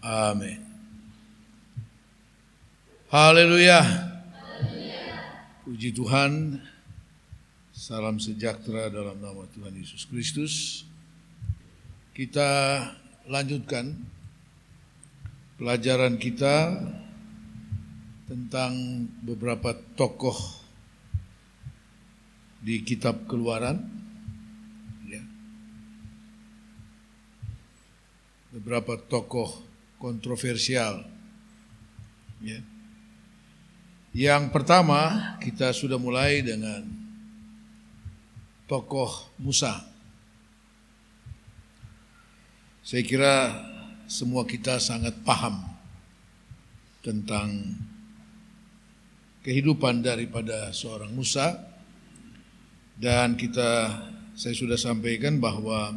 Amin. Haleluya. Puji Tuhan. Salam sejahtera dalam nama Tuhan Yesus Kristus. Kita lanjutkan pelajaran kita tentang beberapa tokoh di kitab Keluaran. Beberapa tokoh kontroversial. Yang pertama kita sudah mulai dengan tokoh Musa. Saya kira semua kita sangat paham tentang kehidupan daripada seorang Musa, dan saya sudah sampaikan bahwa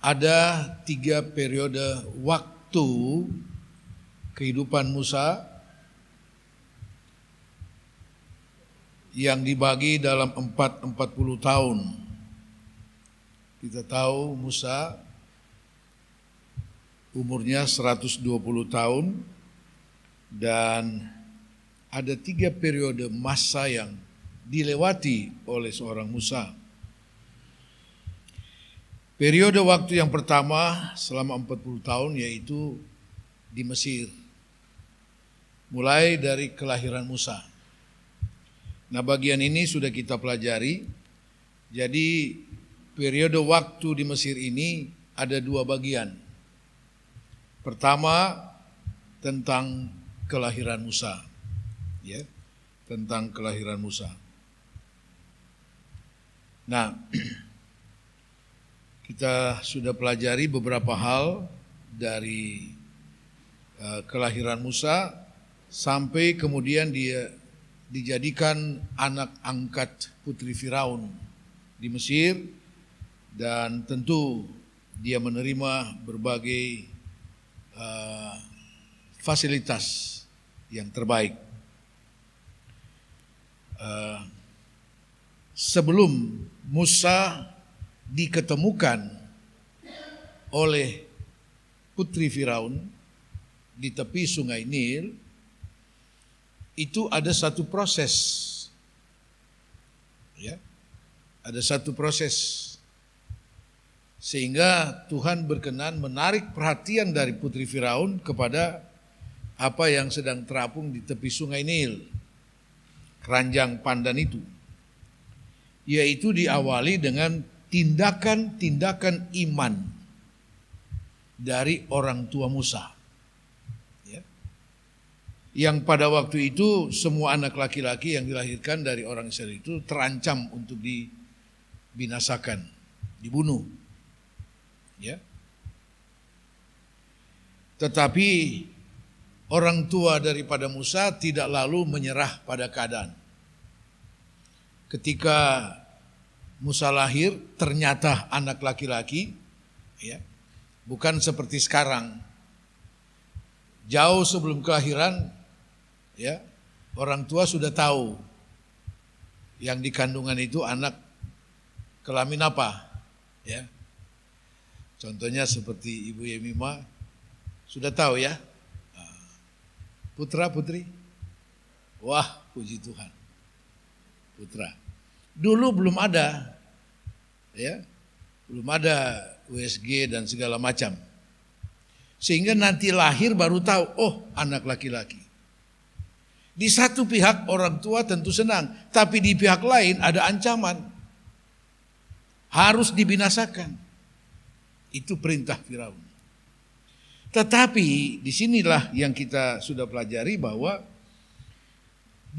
ada 3 periode waktu kehidupan Musa yang dibagi dalam 40 tahun. Kita tahu Musa umurnya 120 tahun dan ada 3 periode masa yang dilewati oleh seorang Musa. Periode waktu yang pertama selama 40 tahun yaitu di Mesir. Mulai dari kelahiran Musa. Nah, bagian ini sudah kita pelajari. Jadi periode waktu di Mesir ini ada 2 bagian. Pertama tentang kelahiran Musa. Tentang kelahiran Musa. Nah, kita sudah pelajari beberapa hal dari kelahiran Musa sampai kemudian dia dijadikan anak angkat putri Firaun di Mesir, dan tentu dia menerima berbagai fasilitas yang terbaik. Sebelum Musa diketemukan oleh putri Firaun di tepi sungai Nil, itu ada satu proses. Ada satu proses. Sehingga Tuhan berkenan menarik perhatian dari putri Firaun kepada apa yang sedang terapung di tepi sungai Nil, keranjang pandan itu. Yaitu diawali dengan tindakan-tindakan iman dari orang tua Musa. Yang pada waktu itu semua anak laki-laki yang dilahirkan dari orang Israel itu terancam untuk dibinasakan, dibunuh. Tetapi orang tua daripada Musa tidak lalu menyerah pada keadaan. Ketika Musa lahir ternyata anak laki-laki, bukan seperti sekarang. Jauh sebelum kelahiran, orang tua sudah tahu yang di kandungan itu anak kelamin apa. Contohnya seperti Ibu Yemima sudah tahu ya, putra putri. Wah, puji Tuhan, putra. Dulu belum ada, belum ada USG dan segala macam. Sehingga nanti lahir baru tahu, oh anak laki-laki. Di satu pihak orang tua tentu senang, tapi di pihak lain ada ancaman. Harus dibinasakan. Itu perintah Firaun. Tetapi disinilah yang kita sudah pelajari bahwa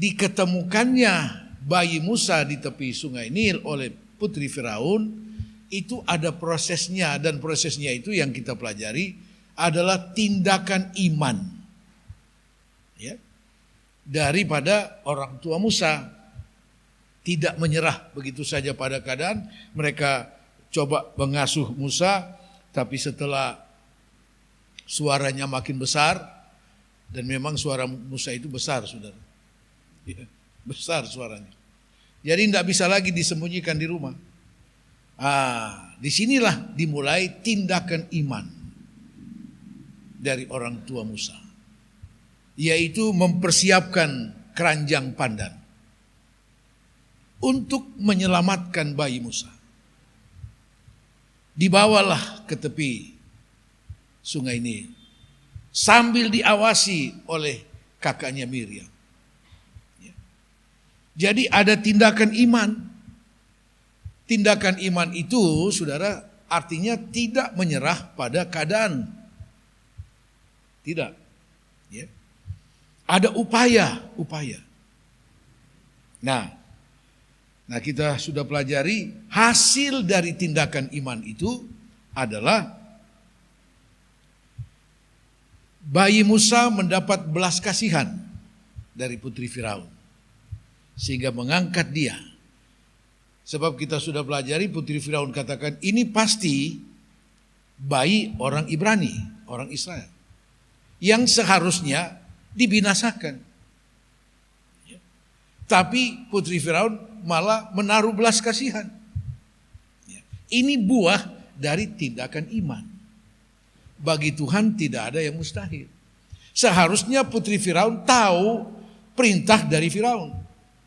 diketemukannya bayi Musa di tepi sungai Nil oleh putri Firaun, itu ada prosesnya, dan prosesnya itu yang kita pelajari adalah tindakan iman daripada orang tua Musa. Tidak menyerah begitu saja pada keadaan. Mereka coba mengasuh Musa, tapi setelah suaranya makin besar, dan memang suara Musa itu besar, saudara. Besar suaranya. Jadi tidak bisa lagi disembunyikan di rumah. disinilah dimulai tindakan iman dari orang tua Musa, yaitu mempersiapkan keranjang pandan untuk menyelamatkan bayi Musa. Dibawalah ke tepi sungai Nil sambil diawasi oleh kakaknya Miriam. Jadi ada tindakan iman. Tindakan iman itu, saudara, artinya tidak menyerah pada keadaan. Tidak. Ya. Ada upaya. Nah, kita sudah pelajari hasil dari tindakan iman itu adalah bayi Musa mendapat belas kasihan dari putri Firaun, sehingga mengangkat dia. Sebab kita sudah pelajari putri Firaun katakan, ini pasti bayi orang Ibrani, orang Israel, yang seharusnya dibinasakan. Tapi putri Firaun malah menaruh belas kasihan. Ini buah dari tindakan iman. Bagi Tuhan tidak ada yang mustahil. Seharusnya putri Firaun tahu perintah dari Firaun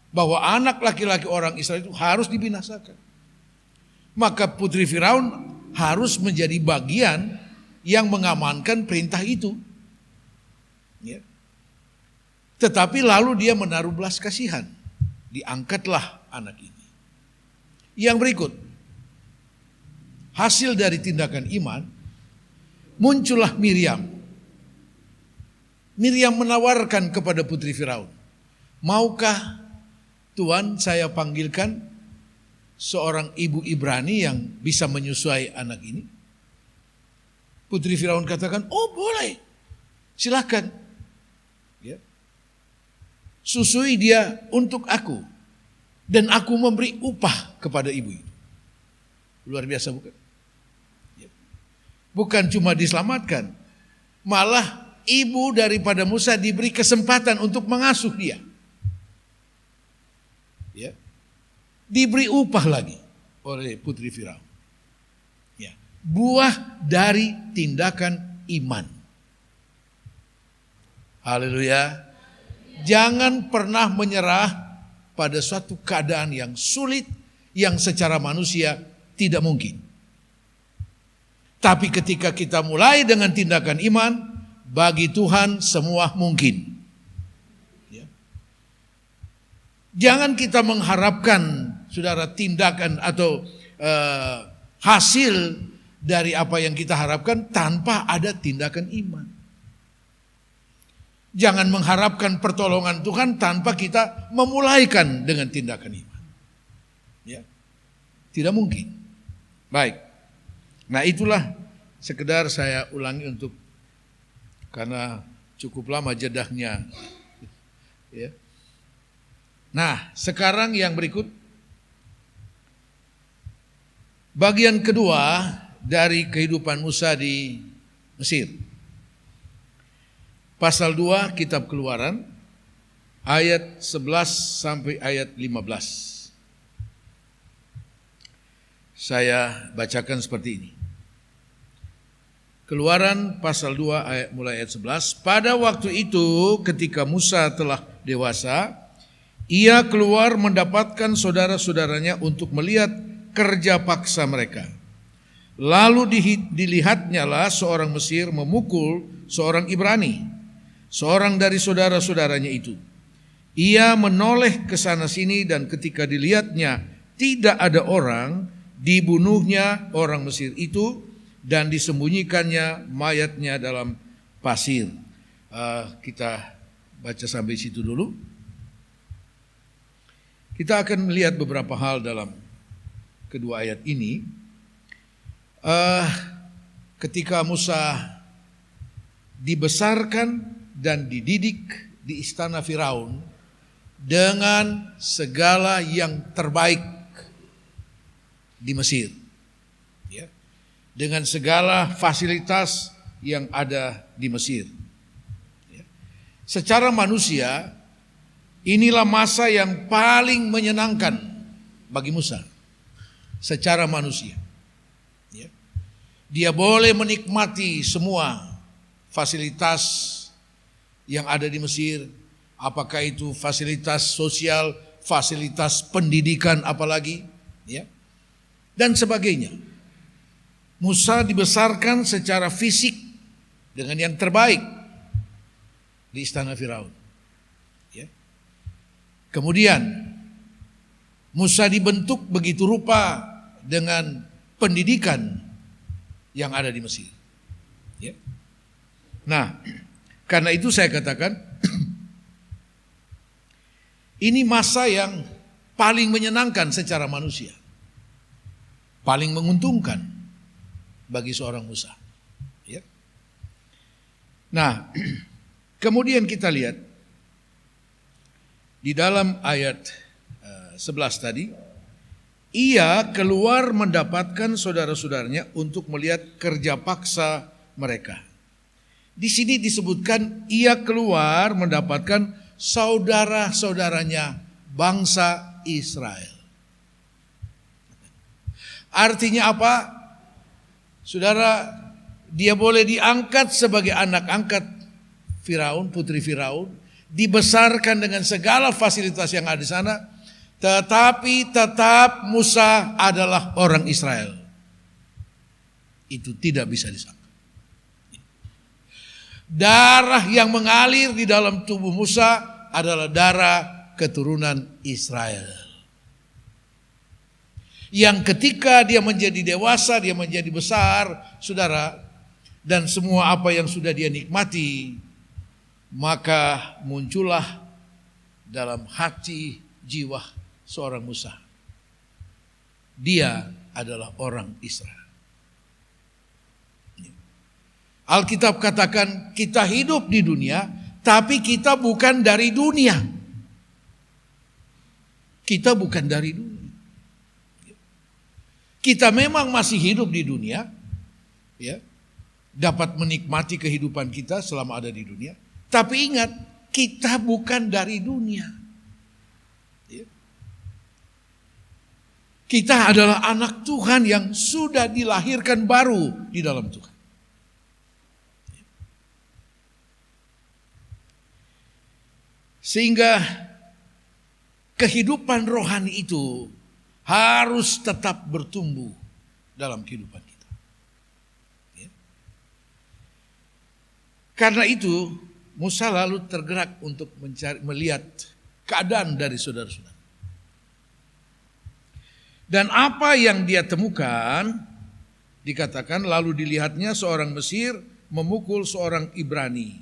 bahwa anak laki-laki orang Israel itu harus dibinasakan. Maka putri Firaun harus menjadi bagian yang mengamankan perintah itu. Ya. Tetapi lalu dia menaruh belas kasihan. Diangkatlah anak ini. Yang berikut, hasil dari tindakan iman, muncullah Miriam. Miriam menawarkan kepada putri Firaun, maukah Tuhan saya panggilkan seorang ibu Ibrani yang bisa menyusui anak ini? Putri Firaun katakan, oh boleh, silakan. Ya. Susui dia untuk aku, dan aku memberi upah kepada ibu itu. Luar biasa bukan? Ya. Bukan cuma diselamatkan, malah ibu daripada Musa diberi kesempatan untuk mengasuh dia. Ya. Diberi upah lagi oleh putri Firaun. Ya. Buah dari tindakan iman. Haleluya. Jangan pernah menyerah pada suatu keadaan yang sulit, yang secara manusia tidak mungkin. Tapi ketika kita mulai dengan tindakan iman, bagi Tuhan semua mungkin. Jangan kita mengharapkan, saudara, tindakan atau hasil dari apa yang kita harapkan tanpa ada tindakan iman. Jangan mengharapkan pertolongan Tuhan tanpa kita memulaikan dengan tindakan iman. Ya. Tidak mungkin. Baik. Nah, itulah sekedar saya ulangi untuk karena cukup lama jedahnya. Ya. Nah, sekarang yang berikut, bagian kedua dari kehidupan Musa di Mesir. Pasal 2 kitab Keluaran, ayat 11 sampai ayat 15. Saya bacakan seperti ini. Keluaran pasal 2 ayat mulai ayat 11. Pada waktu itu ketika Musa telah dewasa, ia keluar mendapatkan saudara-saudaranya untuk melihat kerja paksa mereka. Lalu dilihatnyalah seorang Mesir memukul seorang Ibrani, seorang dari saudara-saudaranya itu. Ia menoleh ke sana sini dan ketika dilihatnya tidak ada orang, dibunuhnya orang Mesir itu dan disembunyikannya mayatnya dalam pasir. Kita baca sampai situ dulu. Kita akan melihat beberapa hal dalam kedua ayat ini. Ketika Musa dibesarkan dan dididik di istana Firaun dengan segala yang terbaik di Mesir, ya, dengan segala fasilitas yang ada di Mesir. Ya. Secara manusia, inilah masa yang paling menyenangkan bagi Musa secara manusia. Dia boleh menikmati semua fasilitas yang ada di Mesir, apakah itu fasilitas sosial, fasilitas pendidikan apalagi, ya, dan sebagainya. Musa dibesarkan secara fisik dengan yang terbaik di istana Firaun. Ya. Kemudian Musa dibentuk begitu rupa dengan pendidikan yang ada di Mesir. Ya. Nah, karena itu saya katakan ini masa yang paling menyenangkan secara manusia, paling menguntungkan bagi seorang Musa. Ya. Nah, kemudian kita lihat di dalam ayat 11 tadi, ia keluar mendapatkan saudara-saudaranya untuk melihat kerja paksa mereka. Di sini disebutkan ia keluar mendapatkan saudara-saudaranya bangsa Israel. Artinya apa? Saudara, dia boleh diangkat sebagai anak angkat Firaun, putri Firaun, dibesarkan dengan segala fasilitas yang ada di sana, tetapi tetap Musa adalah orang Israel. Itu tidak bisa disangka. Darah yang mengalir di dalam tubuh Musa adalah darah keturunan Israel. Yang ketika dia menjadi dewasa, dia menjadi besar, saudara, dan semua apa yang sudah dia nikmati, maka muncullah dalam hati jiwa seorang Musa, dia adalah orang Israel. Alkitab katakan kita hidup di dunia, tapi kita bukan dari dunia. Kita bukan dari dunia. Kita memang masih hidup di dunia, ya, dapat menikmati kehidupan kita selama ada di dunia. Tapi ingat, kita bukan dari dunia. Ya. Kita adalah anak Tuhan yang sudah dilahirkan baru di dalam Tuhan. Sehingga kehidupan rohani itu harus tetap bertumbuh dalam kehidupan kita. Ya. Karena itu Musa lalu tergerak untuk melihat keadaan dari saudara-saudara. Dan apa yang dia temukan, dikatakan lalu dilihatnya seorang Mesir memukul seorang Ibrani,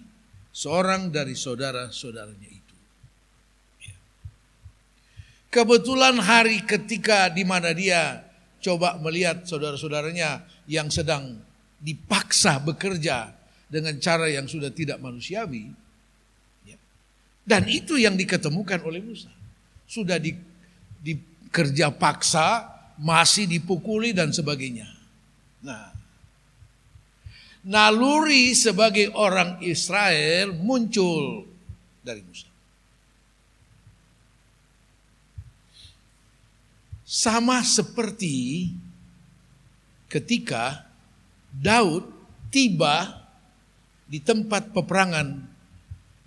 seorang dari saudara-saudaranya itu. Kebetulan hari ketika di mana dia coba melihat saudara-saudaranya yang sedang dipaksa bekerja dengan cara yang sudah tidak manusiawi. Dan itu yang diketemukan oleh Musa. Sudah dikerja paksa, masih dipukuli dan sebagainya. Nah, naluri sebagai orang Israel muncul dari Musa. Sama seperti ketika Daud tiba di tempat peperangan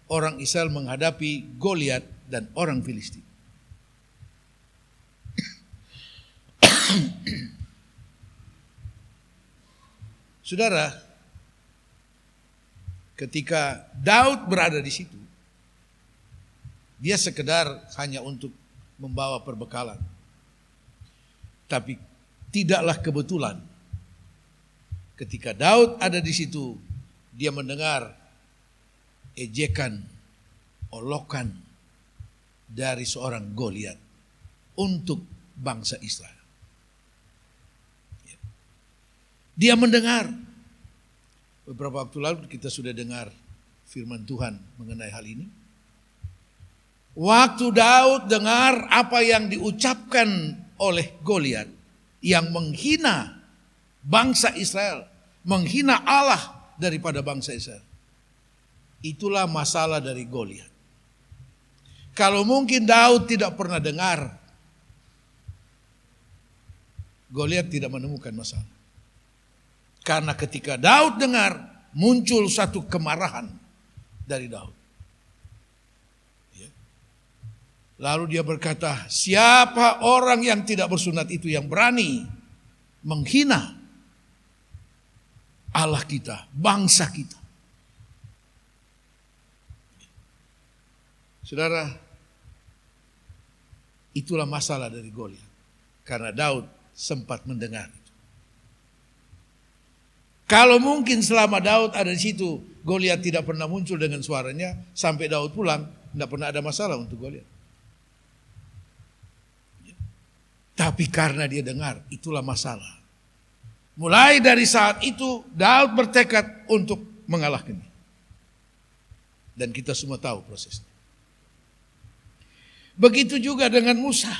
orang Israel menghadapi Goliat dan orang Filistin. Saudara, ketika Daud berada di situ, dia sekedar hanya untuk membawa perbekalan. Tapi tidaklah kebetulan ketika Daud ada di situ, dia mendengar ejekan, olokan dari seorang Goliat untuk bangsa Israel. Dia mendengar. Beberapa waktu lalu kita sudah dengar firman Tuhan mengenai hal ini. Waktu Daud dengar apa yang diucapkan oleh Goliat yang menghina bangsa Israel, menghina Allah daripada bangsa Israel. Itulah masalah dari Goliat. Kalau mungkin Daud tidak pernah dengar, Goliat tidak menemukan masalah. Karena ketika Daud dengar, muncul satu kemarahan dari Daud. Lalu dia berkata, siapa orang yang tidak bersunat itu yang berani menghina Allah kita, bangsa kita. Saudara, itulah masalah dari Goliat. Karena Daud sempat mendengar itu. Kalau mungkin selama Daud ada di situ, Goliat tidak pernah muncul dengan suaranya, sampai Daud pulang, tidak pernah ada masalah untuk Goliat. Tapi karena dia dengar, itulah masalah. Mulai dari saat itu, Daud bertekad untuk mengalahkannya. Dan kita semua tahu prosesnya. Begitu juga dengan Musa.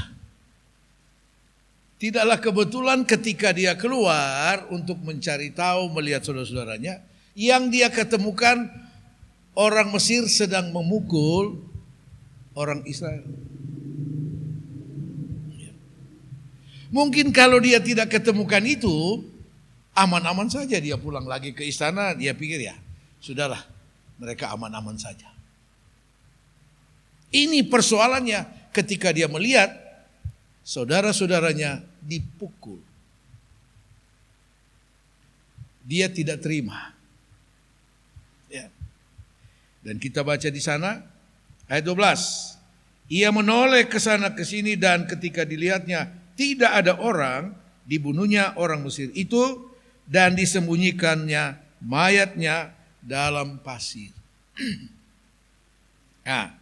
Tidaklah kebetulan ketika dia keluar untuk mencari tahu, melihat saudara-saudaranya, yang dia ketemukan orang Mesir sedang memukul orang Israel. Mungkin kalau dia tidak ketemukan itu, aman-aman saja dia pulang lagi ke istana, dia pikir ya, sudahlah, mereka aman-aman saja. Ini persoalannya ketika dia melihat saudara-saudaranya dipukul. Dia tidak terima. Ya. Dan kita baca di sana, ayat 12. Ia menoleh ke sana ke sini dan ketika dilihatnya tidak ada orang, dibunuhnya orang Mesir itu dan disembunyikannya mayatnya dalam pasir. Nah,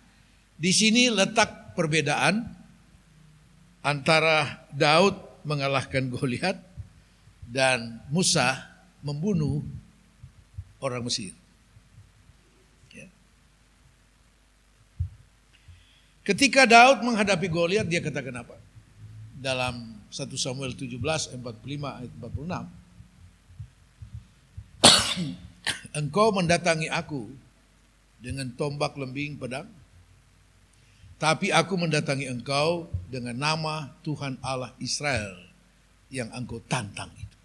di sini letak perbedaan antara Daud mengalahkan Goliat dan Musa membunuh orang Mesir. Ya. Ketika Daud menghadapi Goliat, dia katakan apa? Dalam 1 Samuel 17 ayat 45 ayat 46. Engkau mendatangi aku dengan tombak, lembing, pedang, tapi aku mendatangi engkau dengan nama Tuhan Allah Israel yang engkau tantang itu.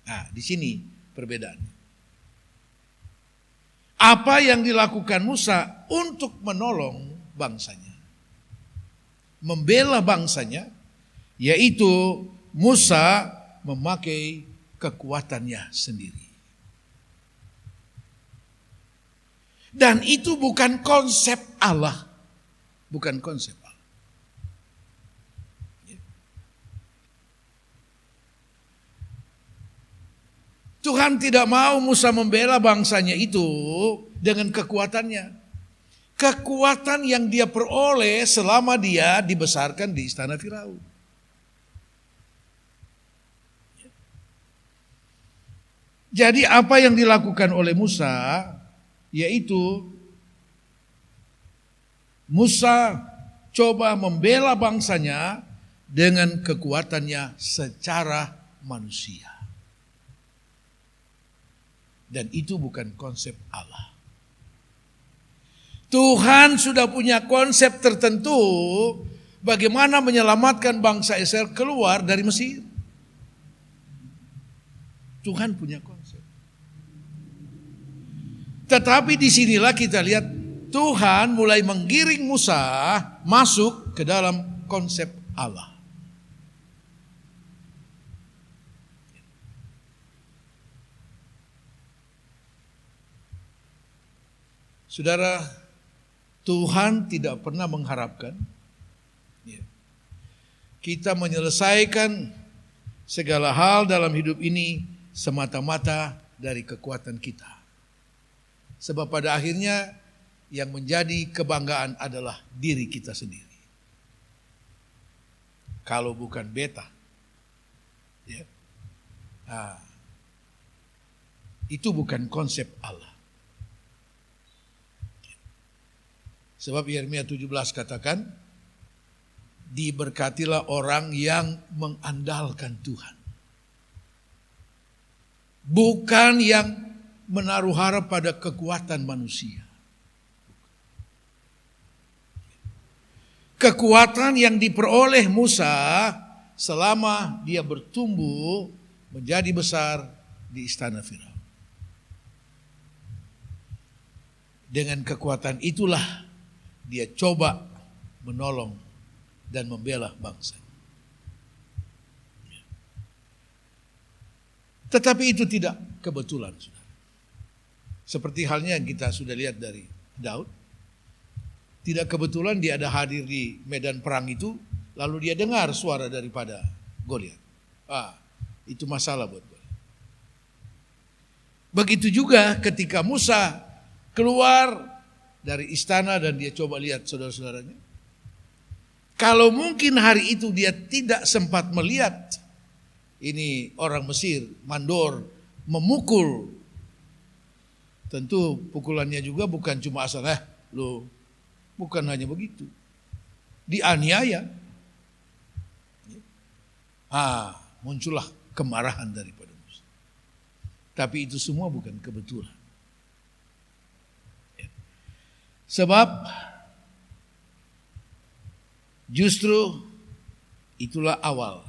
Nah, di sini perbedaannya. Apa yang dilakukan Musa untuk menolong bangsanya, membela bangsanya, yaitu Musa memakai kekuatannya sendiri. Dan itu bukan konsep Allah. Bukan konsep Allah. Tuhan tidak mau Musa membela bangsanya itu dengan kekuatannya. Kekuatan yang dia peroleh selama dia dibesarkan di istana Firaun. Jadi apa yang dilakukan oleh Musa, yaitu Musa coba membela bangsanya dengan kekuatannya secara manusia. Dan itu bukan konsep Allah. Tuhan sudah punya konsep tertentu bagaimana menyelamatkan bangsa Israel keluar dari Mesir. Tuhan punya konsep. Tetapi disinilah kita lihat Tuhan mulai menggiring Musa masuk ke dalam konsep Allah. Saudara, Tuhan tidak pernah mengharapkan kita menyelesaikan segala hal dalam hidup ini semata-mata dari kekuatan kita. Sebab pada akhirnya yang menjadi kebanggaan adalah diri kita sendiri. Kalau bukan beta, ya, itu bukan konsep Allah. Sebab Yeremia 17 katakan, diberkatilah orang yang mengandalkan Tuhan. Bukan yang menaruh harap pada kekuatan manusia. Kekuatan yang diperoleh Musa selama dia bertumbuh menjadi besar di istana Firaun. Dengan kekuatan itulah dia coba menolong dan membela bangsa. Tetapi itu tidak kebetulan, saudara. Seperti halnya yang kita sudah lihat dari Daud. Tidak kebetulan dia ada hadir di medan perang itu, lalu dia dengar suara daripada Goliat. Itu masalah buat Goliat. Begitu juga ketika Musa keluar dari istana dan dia coba lihat saudara-saudaranya. Kalau mungkin hari itu dia tidak sempat melihat ini orang Mesir, mandor, memukul. Tentu pukulannya juga bukan cuma asal, bukan hanya begitu. Dianiaya. Muncullah kemarahan daripada Musa. Tapi itu semua bukan kebetulan. Sebab justru itulah awal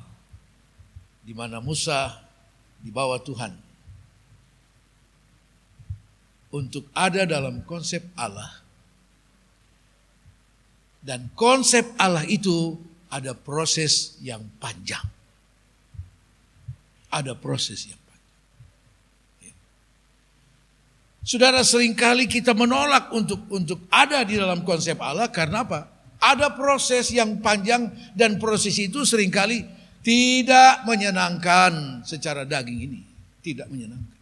di mana Musa dibawa Tuhan untuk ada dalam konsep Allah. Dan konsep Allah itu ada proses yang panjang. Ada proses yang panjang. Saudara, seringkali kita menolak untuk ada di dalam konsep Allah karena apa? Ada proses yang panjang dan proses itu seringkali tidak menyenangkan secara daging ini. Tidak menyenangkan.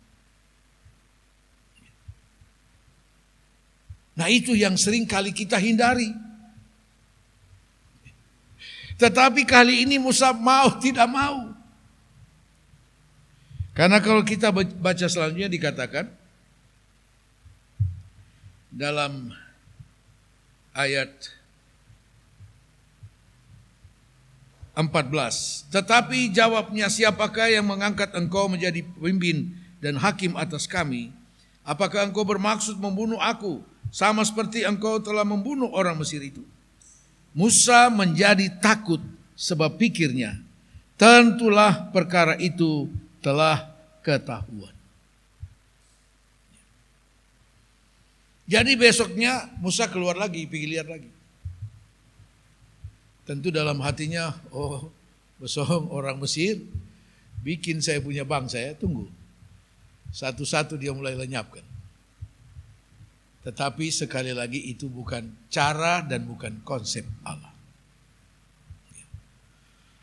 Nah, itu yang seringkali kita hindari. Tetapi kali ini Musa mau tidak mau. Karena kalau kita baca selanjutnya dikatakan dalam ayat 14. Tetapi jawabnya, siapakah yang mengangkat engkau menjadi pemimpin dan hakim atas kami? Apakah engkau bermaksud membunuh aku sama seperti engkau telah membunuh orang Mesir itu? Musa menjadi takut sebab pikirnya, tentulah perkara itu telah ketahuan. Jadi besoknya Musa keluar lagi, pergi lihat lagi. Tentu dalam hatinya, besok orang Mesir bikin saya punya bangsa ya, tunggu. Satu-satu dia mulai lenyapkan. Tetapi sekali lagi itu bukan cara dan bukan konsep Allah.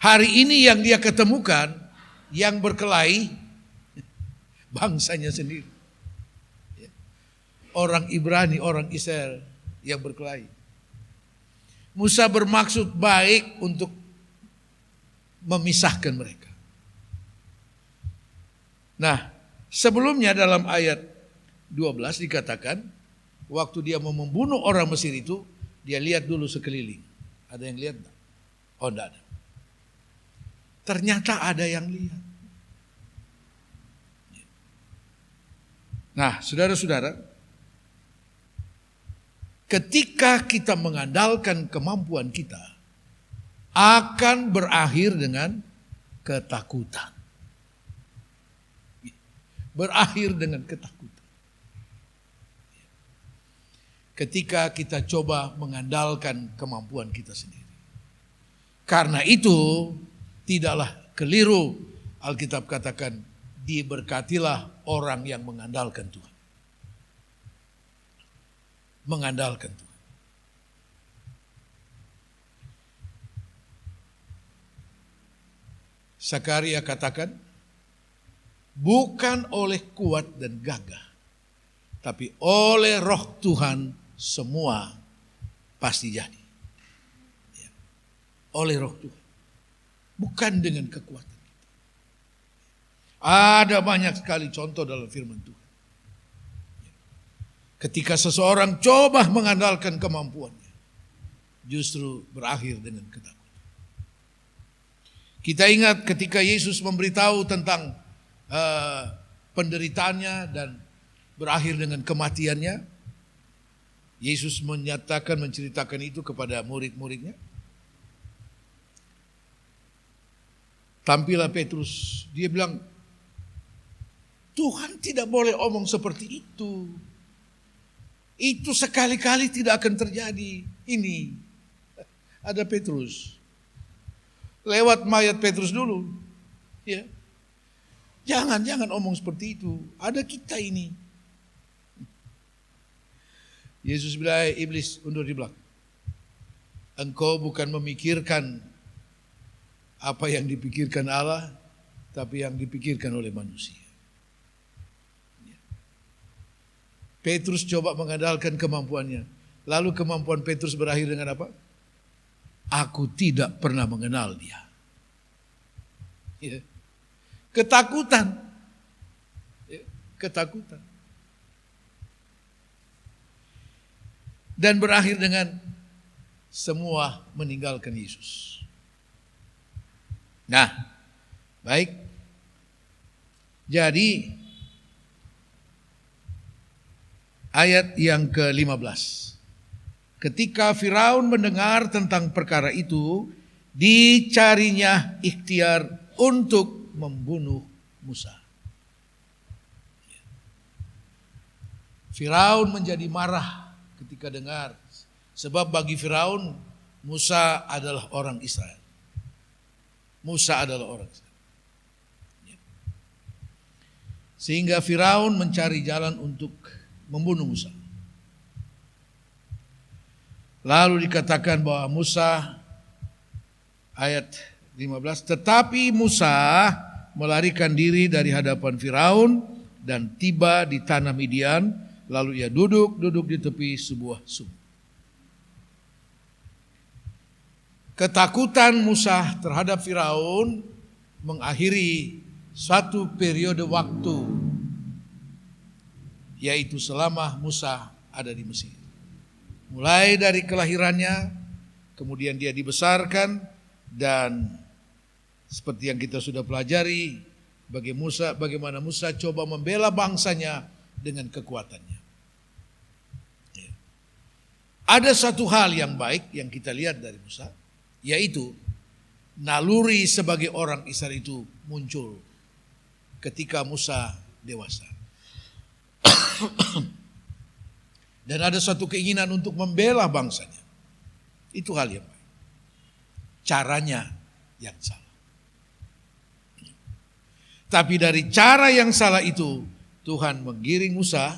Hari ini yang dia ketemukan, yang berkelahi, bangsanya sendiri. Orang Ibrani, orang Israel yang berkelahi. Musa bermaksud baik untuk memisahkan mereka. Nah, sebelumnya dalam ayat 12 dikatakan, waktu dia mau membunuh orang Mesir itu, dia lihat dulu sekeliling. Ada yang lihat enggak? Oh, enggak ada. Ternyata ada yang lihat. Nah, saudara-saudara, ketika kita mengandalkan kemampuan kita, akan berakhir dengan ketakutan. Berakhir dengan ketakutan. Ketika kita coba mengandalkan kemampuan kita sendiri. Karena itu, tidaklah keliru Alkitab katakan, diberkatilah orang yang mengandalkan Tuhan. Mengandalkan Tuhan. Sakaria katakan, bukan oleh kuat dan gagah, tapi oleh roh Tuhan semua pasti jadi. Oleh roh Tuhan. Bukan dengan kekuatan kita. Ada banyak sekali contoh dalam firman Tuhan. Ketika seseorang coba mengandalkan kemampuannya, justru berakhir dengan ketakutan. Kita ingat ketika Yesus memberitahu tentang penderitaannya dan berakhir dengan kematiannya, Yesus menceritakan itu kepada murid-muridnya. Tampillah Petrus, dia bilang, Tuhan tidak boleh omong seperti itu. Itu sekali-kali tidak akan terjadi. Ini ada Petrus. Lewat mayat Petrus dulu. Ya. Jangan omong seperti itu. Ada kita ini. Yesus bilang, iblis undur di belakang. Engkau bukan memikirkan apa yang dipikirkan Allah, tapi yang dipikirkan oleh manusia. Petrus coba mengandalkan kemampuannya. Lalu kemampuan Petrus berakhir dengan apa? Aku tidak pernah mengenal dia. Ya. Ketakutan. Ya. Ketakutan. Dan berakhir dengan semua meninggalkan Yesus. Nah, baik. Jadi ayat yang ke-15. Ketika Firaun mendengar tentang perkara itu, dicarinya ikhtiar untuk membunuh Musa. Firaun menjadi marah ketika dengar. Sebab bagi Firaun, Musa adalah orang Israel. Musa adalah orang Israel. Sehingga Firaun mencari jalan untuk membunuh Musa. Lalu dikatakan bahwa Musa, ayat 15, tetapi Musa melarikan diri dari hadapan Firaun dan tiba di tanah Midian, lalu ia duduk di tepi sebuah sumur. Ketakutan Musa terhadap Firaun mengakhiri satu periode waktu, yaitu selama Musa ada di Mesir. Mulai dari kelahirannya, kemudian dia dibesarkan, dan seperti yang kita sudah pelajari, bagaimana Musa coba membela bangsanya dengan kekuatannya. Ada satu hal yang baik yang kita lihat dari Musa, yaitu naluri sebagai orang Israel itu muncul ketika Musa dewasa. Dan ada suatu keinginan untuk membela bangsanya. Itu hal yang baik. Caranya yang salah. Tapi dari cara yang salah itu, Tuhan menggiring Musa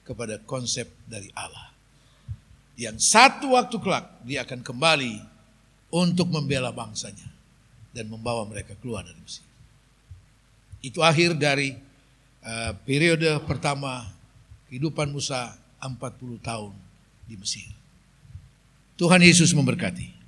kepada konsep dari Allah. Yang satu waktu kelak dia akan kembali untuk membela bangsanya dan membawa mereka keluar dari Mesir. Itu akhir dari periode pertama kehidupan Musa 40 tahun di Mesir. Tuhan Yesus memberkati.